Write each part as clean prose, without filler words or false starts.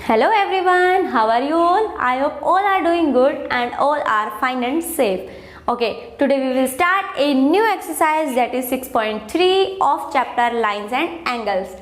Hello everyone, how are you all? I hope all are doing good and all are fine and safe. Okay, today we will start a new exercise that is 6.3 of chapter Lines and Angles.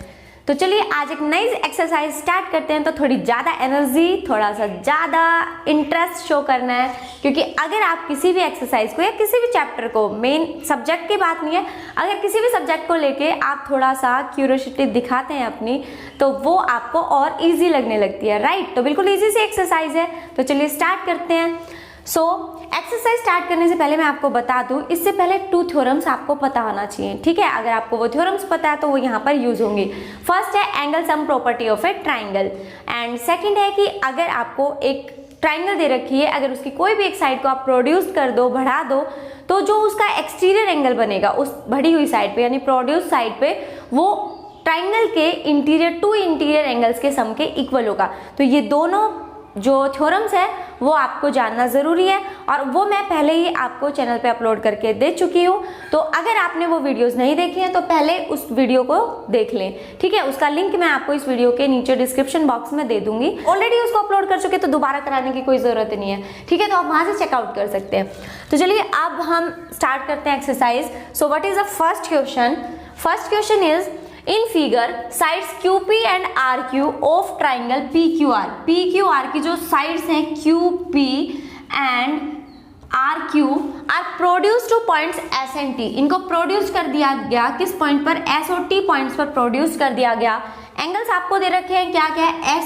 तो चलिए आज एक नई exercise start करते हैं। तो थोड़ी ज़्यादा एनर्जी, थोड़ा सा ज़्यादा इंटरेस्ट शो करना है, क्योंकि अगर आप किसी भी एक्सरसाइज को या किसी भी चैप्टर को, मेन सब्जेक्ट की बात नहीं है, अगर किसी भी सब्जेक्ट को लेके आप थोड़ा सा क्यूरियोसिटी दिखाते हैं अपनी, तो वो आपको और इजी लगने लगती है, राइट। तो बिल्कुल इजी सी एक्सरसाइज है। तो चलिए स्टार्ट करते हैं। एक्सरसाइज स्टार्ट करने से पहले मैं आपको बता दूं, इससे पहले 2 थ्योरम्स आपको पता होना चाहिए, ठीक है। अगर आपको वो थ्योरम्स पता है तो वो यहाँ पर यूज होंगी। फर्स्ट है angle sum property of a triangle, and second है कि अगर आपको एक ट्राइंगल दे रखी है, अगर उसकी कोई भी एक साइड को आप प्रोड्यूस कर दो, बढ़ा दो, तो जो उसका एक्सटीरियर एंगल बनेगा उस बढ़ी हुई साइड पे यानी प्रोड्यूस साइड पे, वो ट्राइंगल के इंटीरियर टू इंटीरियर एंगल्स के सम के इक्वल होगा। तो ये दोनों जो थ्योरम्स है वो आपको जानना ज़रूरी है, और वो मैं पहले ही आपको चैनल पे अपलोड करके दे चुकी हूँ। तो अगर आपने वो वीडियोस नहीं देखी हैं तो पहले उस वीडियो को देख लें, ठीक है। उसका लिंक मैं आपको इस वीडियो के नीचे डिस्क्रिप्शन बॉक्स में दे दूंगी। ऑलरेडी उसको अपलोड कर चुके तो दोबारा कराने की कोई ज़रूरत नहीं है, ठीक है। तो आप वहाँ से चेकआउट कर सकते हैं। तो चलिए अब हम स्टार्ट करते हैं exercise. So what is the first question? First question is in figure sides QP and RQ of triangle PQR। PQR की जो साइड्स हैं QP and RQ are produced to points S and T। इनको produce कर दिया गया किस point पर? S और T पॉइंट्स पर प्रोड्यूस कर दिया गया। एंगल्स आपको दे रखे हैं क्या क्या है?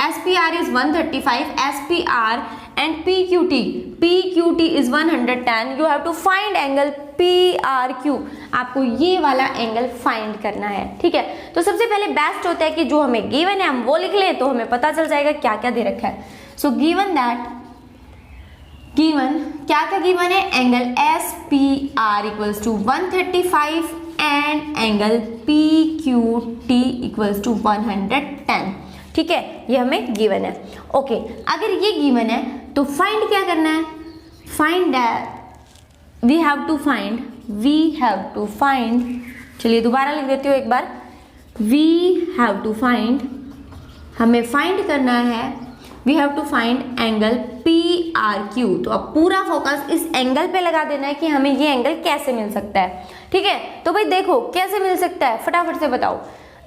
SPR is 135, SPR and PQT is 110। You have to find angle PRQ। आपको ये वाला एंगल फाइंड करना है, ठीक है। तो सबसे पहले बेस्ट होता है कि जो हमें गिवन है हम वो लिख लें, तो हमें पता चल जाएगा क्या क्या दे रखा है। सो गिवन क्या क्या गिवन है? Angle SPR equals to 135 and angle PQT equals to 110, ठीक है। ये हमें गिवन है। ओके, अगर ये गिवन है तो फाइंड क्या करना है? वी हैव टू फाइंड, चलिए दोबारा लिख देती हूँ एक बार। वी हैव टू फाइंड, हमें फाइंड करना है, we have to find angle PRQ। तो अब पूरा फोकस इस एंगल पे लगा देना है कि हमें ये एंगल कैसे मिल सकता है, ठीक है। तो भाई देखो कैसे मिल सकता है, फटाफट से बताओ।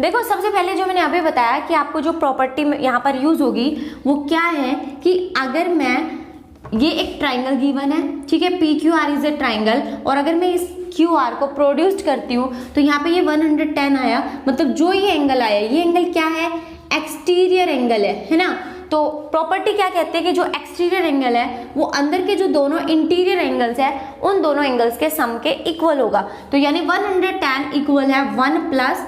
देखो सबसे पहले जो मैंने अभी बताया कि आपको जो प्रॉपर्टी यहाँ पर यूज होगी वो क्या है कि अगर मैं, ये एक ट्राइंगल गिवन है, ठीक है, PQR इज ए ट्राइंगल, और अगर मैं इस QR को प्रोड्यूस करती हूँ तो यहाँ पे ये 110 आया, मतलब जो ये एंगल आया, ये एंगल क्या है? एक्सटीरियर एंगल है ना। तो प्रॉपर्टी क्या कहते हैं कि जो एक्सटीरियर एंगल है वो अंदर के जो दोनों इंटीरियर एंगल्स है उन दोनों एंगल्स के सम के इक्वल होगा। तो यानी 110 इक्वल है 1 प्लस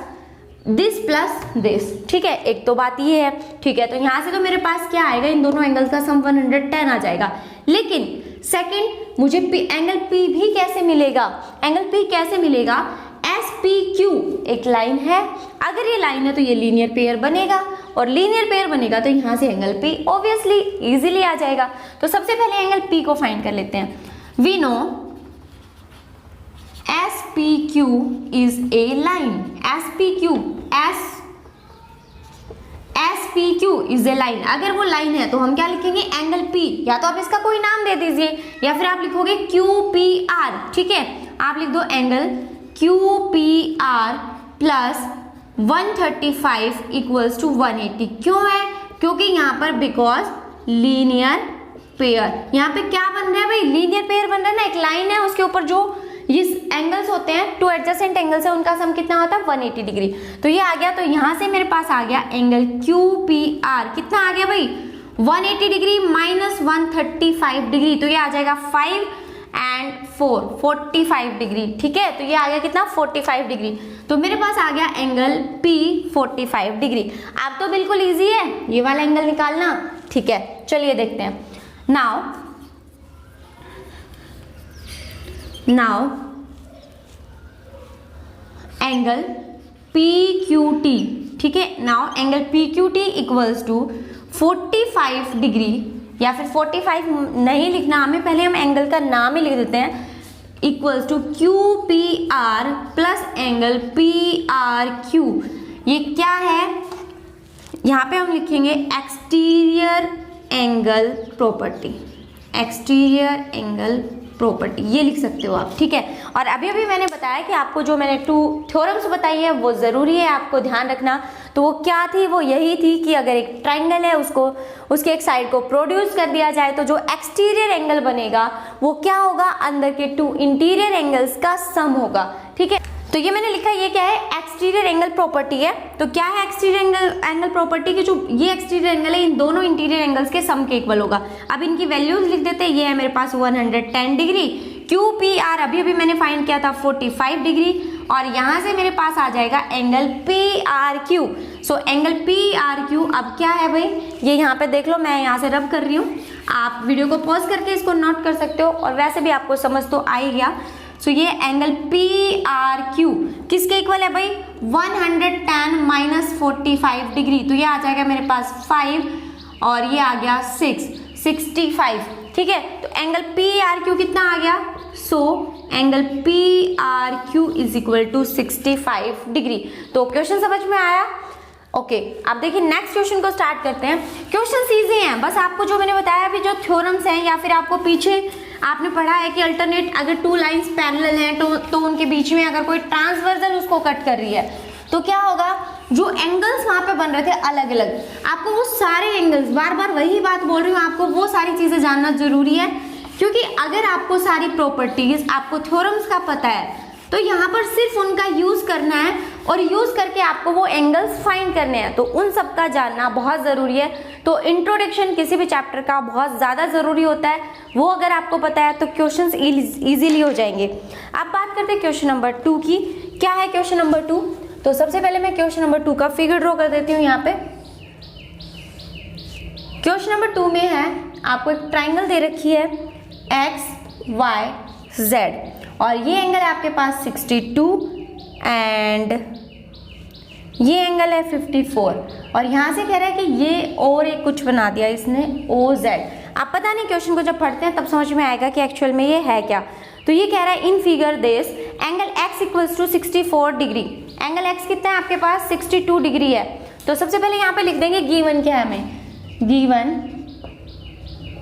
दिस, ठीक है। एक तो बात ये है, ठीक है। तो यहाँ से तो मेरे पास क्या आएगा? इन दोनों एंगल्स का सम 110 आ जाएगा। लेकिन सेकंड, मुझे एंगल P भी कैसे मिलेगा? एंगल P कैसे मिलेगा? SPQ एक लाइन है, अगर ये लाइन है तो ये लीनियर पेयर बनेगा, और लीनियर पेयर बनेगा तो यहाँ से एंगल P ऑब्वियसली इजीली आ जाएगा। तो सबसे पहले एंगल P को फाइंड कर लेते हैं। We know SPQ is a line। SPQ is a line। अगर वो लाइन है तो हम क्या लिखेंगे? Angle P। या तो आप इसका कोई नाम दे दीजिए या फिर आप लिखोगे QPR, ठीक है। आप लिख दो angle QPR plus 135 equals to 180। क्यों है? क्योंकि यहाँ पर बिकॉज लीनियर पेयर, यहाँ पे क्या बन रहा है भाई? लीनियर पेयर बन रहा है ना। एक लाइन है, उसके ऊपर जो ये एंगल्स होते हैं, 2 एडजेसेंट एंगल्स है, उनका सम कितना होता है? 180 डिग्री। तो ये आ गया, तो यहाँ से मेरे पास आ गया एंगल QPR। कितना आ गया भाई? 180 डिग्री माइनस 135 डिग्री, तो ये आ जाएगा 5 एंड 4 45 डिग्री, ठीक है। तो ये आ गया कितना? 45 डिग्री। तो मेरे पास आ गया एंगल P 45 डिग्री। अब तो बिल्कुल ईजी है ये वाला एंगल निकालना, ठीक है। चलिए देखते हैं। नाउ एंगल PQT, ठीक है। Now angle PQT equals to 45 degree, या फिर 45 नहीं लिखना हमें, पहले हम एंगल का नाम ही लिख देते हैं, equals to QPR plus angle PRQ। ये क्या है? यहाँ पे हम लिखेंगे exterior angle property, exterior angle property, ये लिख सकते हो आप, ठीक है। और अभी अभी मैंने बताया कि आपको जो मैंने 2 थ्योरम्स बताई है वो ज़रूरी है आपको ध्यान रखना। तो वो क्या थी, वो यही थी कि अगर एक ट्राइंगल है उसको उसके एक साइड को प्रोड्यूस कर दिया जाए तो जो एक्सटीरियर एंगल बनेगा वो क्या होगा, अंदर के 2 इंटीरियर एंगल्स का सम होगा, ठीक है। तो ये मैंने लिखा, ये क्या है, एक्सटीरियर एंगल प्रॉपर्टी है। तो क्या है एक्सटीरियर एंगल प्रॉपर्टी की, जो ये एक्सटीरियर एंगल है इन दोनों इंटीरियर एंगल्स के सम के इक्वल होगा। अब इनकी वैल्यूज लिख देते हैं। ये है मेरे पास 110 डिग्री, क्यू पी आर अभी अभी मैंने फाइंड किया था 45 डिग्री, और यहाँ से मेरे पास आ जाएगा एंगल पी आर क्यू। सो एंगल पी आर क्यू अब क्या है भाई, ये यहाँ पे देख लो, मैं यहाँ से रब कर रही हूँ, आप वीडियो को पॉज करके इसको नोट कर सकते हो, और वैसे भी आपको समझ तो आ ही गया। सो ये एंगल पी आर क्यू किसके इक्वल है भाई, 110 माइनस 45 डिग्री, तो ये आ जाएगा मेरे पास 5 और ये आ गया 6, 65, ठीक है। तो एंगल पी आर क्यू कितना आ गया, so angle P R Q is equal to 65 degree. तो क्वेश्चन समझ में आया, ओके। अब देखिए नेक्स्ट क्वेश्चन को स्टार्ट करते हैं। क्वेश्चन इजी हैं, बस आपको जो मैंने बताया अभी जो थ्योरम्स हैं, या फिर आपको पीछे आपने पढ़ा है कि अल्टरनेट अगर 2 लाइंस पैरेलल हैं तो उनके बीच में अगर कोई ट्रांसवर्सल उसको कट कर रही है तो क्या होगा, जो एंगल्स वहां पे बन रहे थे अलग अलग, आपको वो सारे एंगल्स, बार बार वही बात बोल रही हूँ, आपको वो सारी चीजें जानना जरूरी है, क्योंकि अगर आपको सारी प्रॉपर्टीज, आपको थ्योरम्स का पता है तो यहाँ पर सिर्फ उनका यूज करना है, और यूज करके आपको वो एंगल्स फाइंड करने हैं, तो उन सब का जानना बहुत जरूरी है। तो इंट्रोडक्शन किसी भी चैप्टर का बहुत ज्यादा जरूरी होता है, वो अगर आपको पता है तो क्वेश्चंस इजीली हो जाएंगे। अब बात करते हैं क्वेश्चन नंबर 2 की। क्या है क्वेश्चन नंबर 2, तो सबसे पहले मैं क्वेश्चन नंबर 2 का फिगर ड्रॉ कर देती हूँ। यहाँ पे क्वेश्चन नंबर 2 में है, आपको एक ट्राइंगल दे रखी है एक्स वाई जेड, और ये एंगल है आपके पास 62 एंड ये एंगल है 54, और यहाँ से कह रहा है कि ये और एक कुछ बना दिया इसने ओ जेड। आप पता नहीं क्वेश्चन को जब पढ़ते हैं तब समझ में आएगा कि एक्चुअल में ये है क्या। तो ये कह रहा है in figure this angle x equals to 64 degree, angle x कितना है आपके पास 62 डिग्री है। तो सबसे पहले यहाँ पे लिख देंगे गिवन क्या है हमें,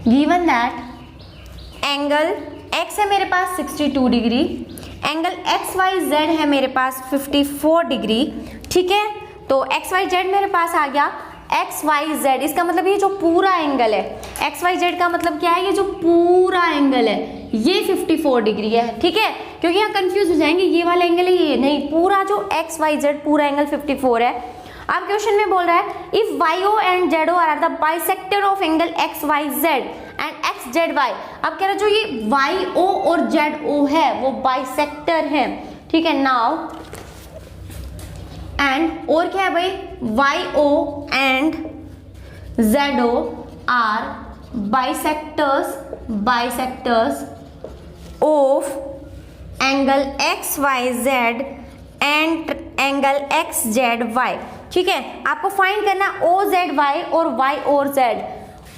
गिवन दैट एंगल x है मेरे पास 62 degree, angle X Y Z है मेरे पास 54 डिग्री, ठीक है। तो एक्स वाई जेड मेरे पास आ गया, एक्स वाई जेड इसका मतलब ये जो पूरा एंगल है, एक्स वाई जेड का मतलब क्या है, ये जो पूरा एंगल है ये 54 डिग्री है, ठीक है। क्योंकि यहाँ कंफ्यूज हो जाएंगे, ये वाला एंगल है ये नहीं, पूरा जो एक्स वाई जेड पूरा एंगल 54 है। अब क्वेश्चन में बोल रहा है if Y O and Z O are the bisector of angle X Y Z and X Z Y. अब कह रहा है जो ये वाई ओ और जेड ओ है वो बाइसेक्टर है, ठीक है। नाउ एंड और क्या है भाई, Y O and Z O are bisectors of angle X Y Z and angle X Z Y, ठीक है। आपको फाइंड करना ओ जेड वाई और वाई और जेड,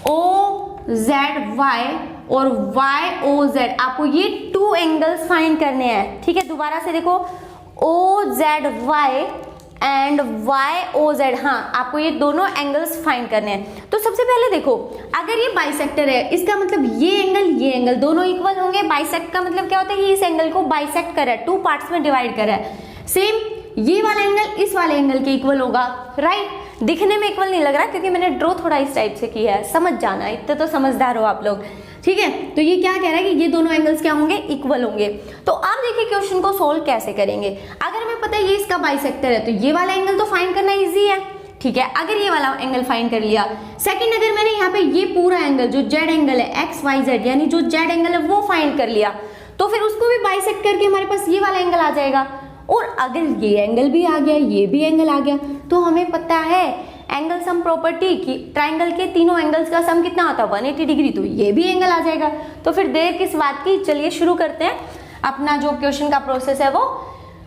ओ जेड वाई और वाई ओ जेड, आपको ये 2 एंगल्स फाइंड करने हैं, ठीक है। दोबारा से देखो, O Z Y and Y O Z, हाँ आपको ये दोनों एंगल्स फाइंड करने हैं। तो सबसे पहले देखो, अगर ये बाइसेक्टर है इसका मतलब ये एंगल दोनों इक्वल होंगे। बाइसेक्ट का मतलब क्या होता है, ये इस एंगल को बाइसेक्ट कर रहा है, 2 पार्ट्स में डिवाइड कर रहा है। सेम ये वाला एंगल इस वाले एंगल के इक्वल होगा, राइट। दिखने में इक्वल नहीं लग रहा क्योंकि मैंने ड्रॉ थोड़ा इस टाइप से किया है, समझ जाना, इतने तो समझदार हो आप लोग, ठीक है। तो ये क्या कह रहा है कि ये दोनों एंगल्स क्या होंगे, इक्वल होंगे। तो अब देखिए क्वेश्चन को सोल्व कैसे करेंगे। अगर हमें पता है ये इसका बाइसेक्टर है तो ये वाला एंगल तो फाइंड करना इजी है, ठीक है। अगर ये वाला एंगल फाइंड कर लिया, सेकंड अगर मैंने यहाँ पे ये पूरा एंगल जो जेड एंगल है एक्स वाई जेड यानी जो जेड एंगल है वो फाइंड कर लिया, तो फिर उसको भी बाइसेक्ट करके हमारे पास ये वाला एंगल आ जाएगा। और अगर ये एंगल भी आ गया, ये भी एंगल आ गया, तो हमें पता है एंगल सम प्रॉपर्टी की ट्राइंगल के तीनों एंगल्स का सम कितना होता है 180 डिग्री, तो ये भी एंगल आ जाएगा। तो फिर देर किस बात की, चलिए शुरू करते हैं अपना जो क्वेश्चन का प्रोसेस है वो।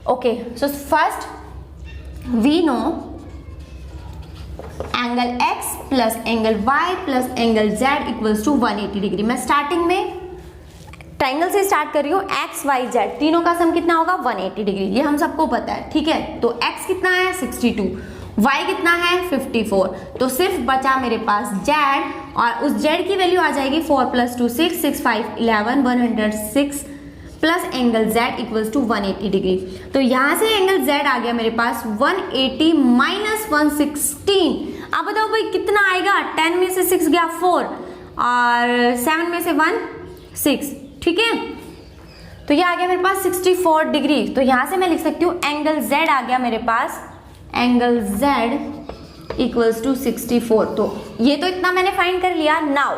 Okay, so first we know angle x plus angle y plus angle z equals to 180 degree. मैं स्टार्टिंग में ट्राइंगल से स्टार्ट कर रही हूँ, x y z तीनों का सम कितना होगा 180 डिग्री, ये हम सबको पता है, ठीक है। तो x कितना है 62 y कितना है 54, तो सिर्फ बचा मेरे पास z, और उस z की वैल्यू आ जाएगी 4 + 2 6, 6 5 11 106 plus angle z equals to 180 degree. तो यहाँ से एंगल z आ गया मेरे पास 180 माइनस 116। अब बताओ भाई कितना आएगा, 10 में से 6 गया 4 और 7 में से 1 6, ठीक है। तो ये आ गया मेरे पास 64 डिग्री। तो यहाँ से मैं लिख सकती हूँ एंगल z आ गया मेरे पास, एंगल z इक्वल्स टू 64। तो ये तो इतना मैंने फाइंड कर लिया। नाउ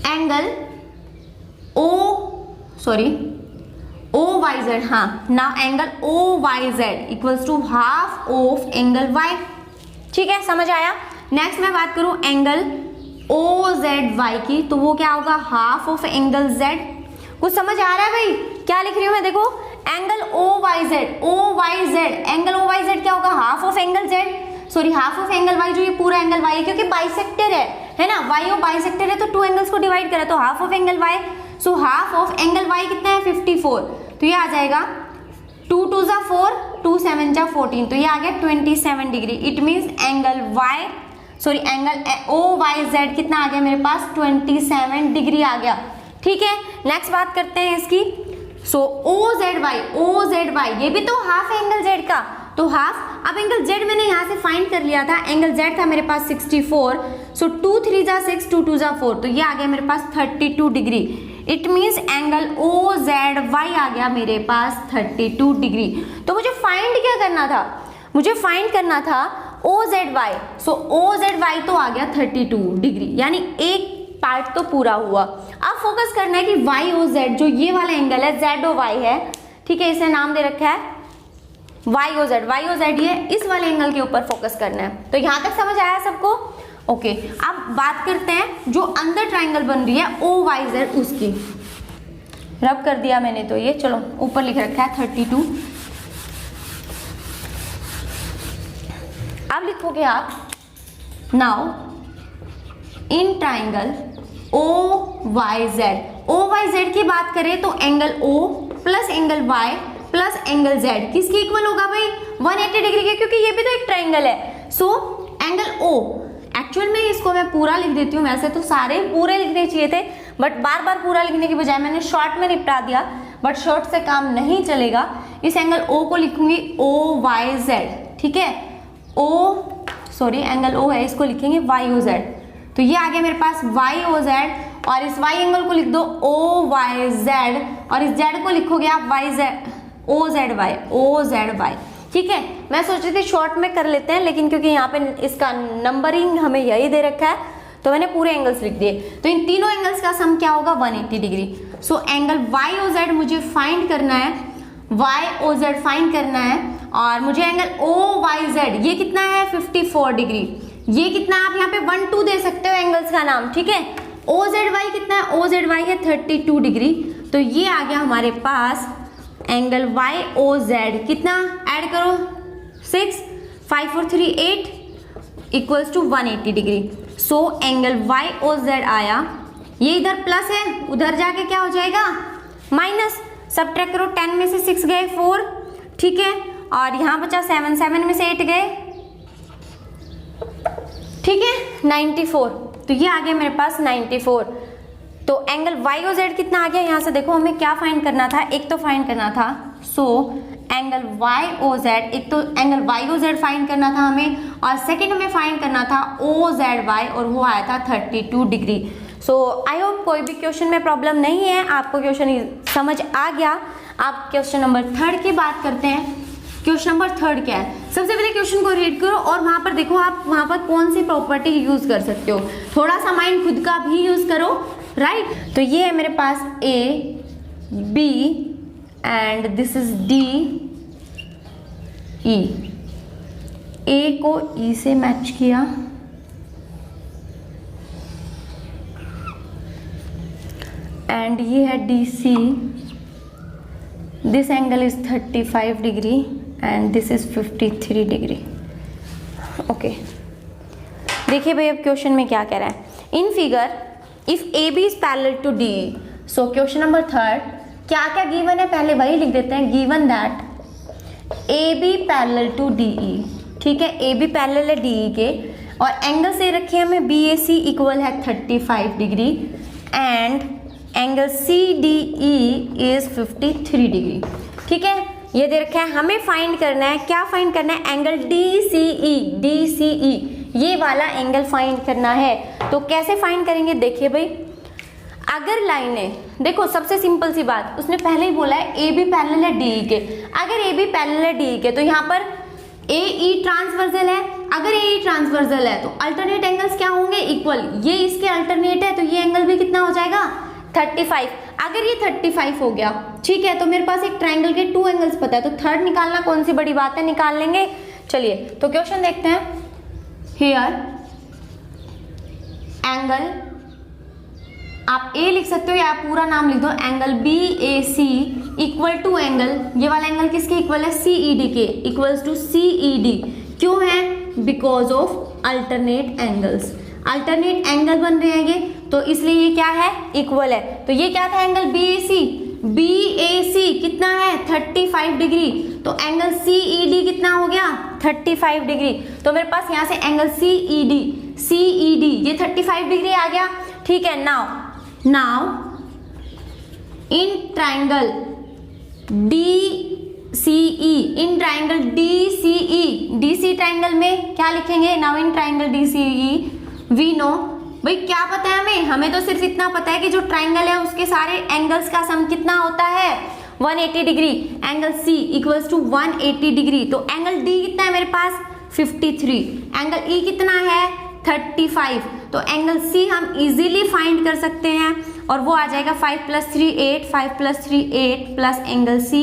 एंगल OYZ, हाँ, now angle OYZ equals to half of angle y, ठीक है, समझ आया। नेक्स्ट मैं बात करूं एंगल OZY की, तो वो क्या होगा, हाफ ऑफ एंगल z। कुछ समझ आ रहा है भाई क्या लिख रही हूं मैं, देखो एंगल OYZ एंगल OYZ क्या होगा, half of angle z, sorry half of angle y, जो ये पूरा एंगल y है क्योंकि बाइसेक्टर है ना, y और बाइसेक्टर है तो 2 एंगल्स को डिवाइड करा, तो half of angle y। So half of angle y कितना है 54, तो ये आ जाएगा 2 2 जा 4, 2 7 जा 14, तो ये आ गया 27 degree. It means angle angle OYZ कितना आ गया मेरे पास 27 डिग्री आ गया, ठीक है। नेक्स्ट बात करते हैं इसकी। सो OZY ये भी तो हाफ एंगल z का, तो हाफ। अब एंगल z मैंने यहाँ से फाइंड कर लिया था, एंगल z था मेरे पास 64, सो 2 3 जा 6, 2 2 जा 4, तो ये आ गया मेरे पास 32 degree. It means angle OZY आ गया मेरे पास 32 डिग्री। तो मुझे फाइंड क्या करना था, मुझे फाइंड करना था OZY। सो OZY तो आ गया 32 डिग्री, यानी एक पार्ट तो पूरा हुआ। अब फोकस करना है कि YOZ, जो ये वाला एंगल है ZOY है, ठीक है, इसे नाम दे रखा है YOZ, ये इस वाले एंगल के ऊपर फोकस करना है। तो यहाँ तक समझ आया सबको, ओके। अब बात करते हैं जो अंदर ट्राइंगल बन रही है OYZ, उसकी रब कर दिया मैंने, तो ये चलो ऊपर लिख रखा है 32। अब लिखोगे आप नाउ इन ट्राइंगल OYZ की बात करें तो angle O plus angle Y plus angle Z किसके इक्वल होगा भाई, 180 डिग्री के, क्योंकि ये भी तो एक ट्राइंगल है। सो एंगल O, एक्चुअल में इसको मैं पूरा लिख देती हूँ, वैसे तो सारे पूरे लिखने चाहिए थे, बट बार बार पूरा लिखने की बजाय मैंने शॉर्ट में निपटा दिया, बट शॉर्ट से काम नहीं चलेगा। इस एंगल O को लिखूंगी OYZ, ठीक है, एंगल O है, इसको लिखेंगे YOZ। तो ये आ गया मेरे पास YOZ, और इस Y एंगल को लिख दो OYZ, और इस Z को लिखोगे आप OZY, ठीक है। मैं सोच रही थी शॉर्ट में कर लेते हैं, लेकिन क्योंकि यहाँ पे इसका नंबरिंग हमें यही दे रखा है तो मैंने पूरे एंगल्स लिख दिए। तो इन तीनों एंगल्स का सम क्या होगा, 180 डिग्री। सो एंगल YOZ मुझे फाइंड करना है, YOZ फाइंड करना है, और मुझे एंगल OYZ ये कितना है 54 डिग्री। ये कितना, आप यहाँ पे 1 2 दे सकते हो एंगल्स का नाम, ठीक है। OZY कितना है, OZY है 32 डिग्री। तो ये आ गया हमारे पास एंगल YOZ, कितना ऐड करो 6 5 4 3 8 equals to 180 degree. So angle YOZ आया, ये इधर प्लस है, उधर जाके क्या हो जाएगा माइनस, सब्ट्रैक्ट करो, 10 में से 6 गए 4, ठीक है, और यहाँ बचा 7, 7 में से 8 गए, ठीक है, 94। तो ये आ गया मेरे पास 94। तो एंगल YOZ कितना आ गया, यहाँ से देखो हमें क्या फाइंड करना था, एक तो फाइंड करना था एंगल YOZ, एक तो एंगल YOZ फाइंड करना था हमें, और सेकंड हमें फाइंड करना था OZY, और वो आया था 32 डिग्री। सो आई होप कोई भी क्वेश्चन में प्रॉब्लम नहीं है, आपको क्वेश्चन समझ आ गया। आप क्वेश्चन नंबर 3 की बात करते हैं। क्वेश्चन नंबर 3 क्या है, सबसे पहले क्वेश्चन को रीड करो और वहाँ पर देखो आप वहाँ पर कौन सी प्रॉपर्टी यूज कर सकते हो, थोड़ा सा माइंड खुद का भी यूज करो, राइट। तो ये है मेरे पास A B and this is D E, A को E से मैच किया, एंड ये है DC, this angle is 35 degree and this is 53 degree, okay. देखिए भाई अब क्वेश्चन में क्या कह रहा है, in figure if AB is parallel to DE। So question number 3 क्या क्या गिवन है पहले वही लिख देते हैं। Given that A B parallel to D E, ठीक है, ए बी पैरेलल है डी ई के, और एंगल से रखे हमें बी ए सी इक्वल है 35 degree and angle C D E is 53 degree, ठीक है। ये दे रखा है, हमें फाइंड करना है, क्या फाइंड करना है, एंगल डी सी ई, ये वाला एंगल फाइंड करना है। तो कैसे फाइंड करेंगे, देखिए भाई, अगर लाइनें, देखो सबसे सिंपल सी बात, उसने पहले ही बोला है ए बी पैरेलल है डी ई के, अगर ए बी पैरेलल है डी ई के तो यहाँ पर ए ई ट्रांसवर्सल है, अगर ए ई ट्रांसवर्सल है तो अल्टरनेट एंगल्स क्या होंगे, इक्वल, ये इसके अल्टरनेट है तो ये एंगल भी कितना हो जाएगा 35। अगर ये 35 हो गया, ठीक है, तो मेरे पास एक ट्राइंगल के 2 एंगल्स पता है, तो थर्ड निकालना कौन सी बड़ी बात है, निकाल लेंगे। चलिए तो क्वेश्चन देखते हैं। हियर एंगल, आप ए लिख सकते हो या आप पूरा नाम लिख दो, angle B A C equal to angle, ये वाला एंगल किसके इक्वल है, सी ई डी के, equals to C E D. क्यों है, because of alternate angles, alternate angle बन रहे हैं ये, तो इसलिए ये क्या है, इक्वल है। तो ये क्या था, एंगल बी ए सी कितना है 35 डिग्री, तो एंगल सी ई डी कितना हो गया 35 डिग्री। तो मेरे पास यहाँ से एंगल सी ई डी ये 35 डिग्री आ गया, ठीक है। Now in triangle D C triangle में क्या लिखेंगे, now in triangle D C E we know, भाई क्या पता है हमें तो सिर्फ इतना पता है कि जो ट्राइंगल है उसके सारे एंगल्स का सम कितना होता है 180 degree, angle C equals to 180 degree, तो एंगल डी कितना है मेरे पास 53, एंगल ई कितना है 35, तो एंगल सी हम इजीली फाइंड कर सकते हैं और वो आ जाएगा 5 + 3 8, 5 + 3 8 plus angle C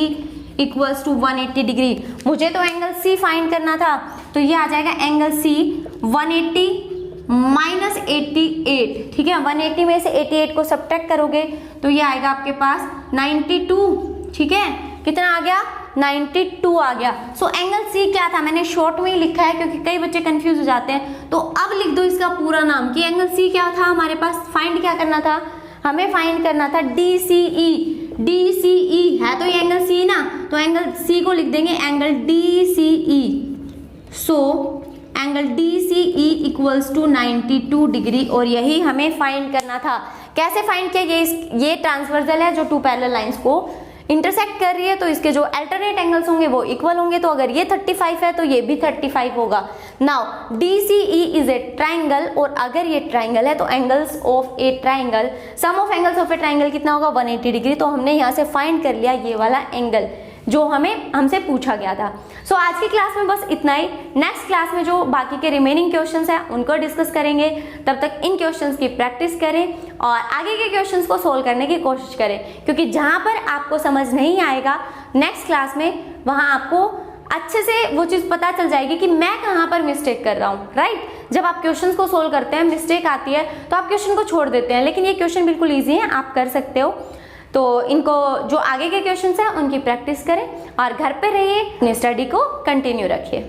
equals to 180 degree. मुझे तो एंगल सी फाइंड करना था, तो ये आ जाएगा एंगल सी 180 माइनस 88, ठीक है, 180 में से 88 को सब्ट्रैक्ट करोगे तो ये आएगा आपके पास 92, ठीक है, कितना आ गया 92 आ गया। सो एंगल सी क्या था, मैंने शॉर्ट में ही लिखा है क्योंकि कई बच्चे कंफ्यूज हो जाते हैं, तो अब लिख दो इसका पूरा नाम कि एंगल सी क्या था हमारे पास, फाइंड क्या करना था, हमें फाइंड करना था डी सी ई है, तो ये एंगल सी ना, तो एंगल सी को लिख देंगे angle D C E. So angle D C E equals to 92 degree, और यही हमें फाइंड करना था। कैसे फाइंड किया, ये ट्रांसवर्सल है जो 2 पैरेलल लाइंस को इंटरसेक्ट कर रही है, तो इसके जो अल्टरनेट एंगल्स होंगे वो इक्वल होंगे, तो अगर ये 35 है तो ये भी 35 होगा। Now D C E is a triangle, और अगर ये ट्राइंगल है तो angles of a triangle, sum of angles of a triangle कितना होगा 180 डिग्री, तो हमने यहाँ से फाइंड कर लिया ये वाला एंगल जो हमसे पूछा गया था। सो आज की क्लास में बस इतना ही। नेक्स्ट क्लास में जो बाकी के रिमेनिंग क्वेश्चंस हैं उनको डिस्कस करेंगे, तब तक इन क्वेश्चंस की प्रैक्टिस करें और आगे के क्वेश्चंस को सोल्व करने की कोशिश करें, क्योंकि जहां पर आपको समझ नहीं आएगा नेक्स्ट क्लास में, वहां आपको अच्छे से वो चीज़ पता चल जाएगी कि मैं कहाँ पर मिस्टेक कर रहा हूँ, राइट। जब आप क्वेश्चंस को सोल्व करते हैं मिस्टेक आती है तो आप क्वेश्चन को छोड़ देते हैं, लेकिन ये क्वेश्चन बिल्कुल ईजी है, आप कर सकते हो। तो इनको जो आगे के क्वेश्चंस हैं उनकी प्रैक्टिस करें और घर पे रहिए, अपनी स्टडी को कंटिन्यू रखिए।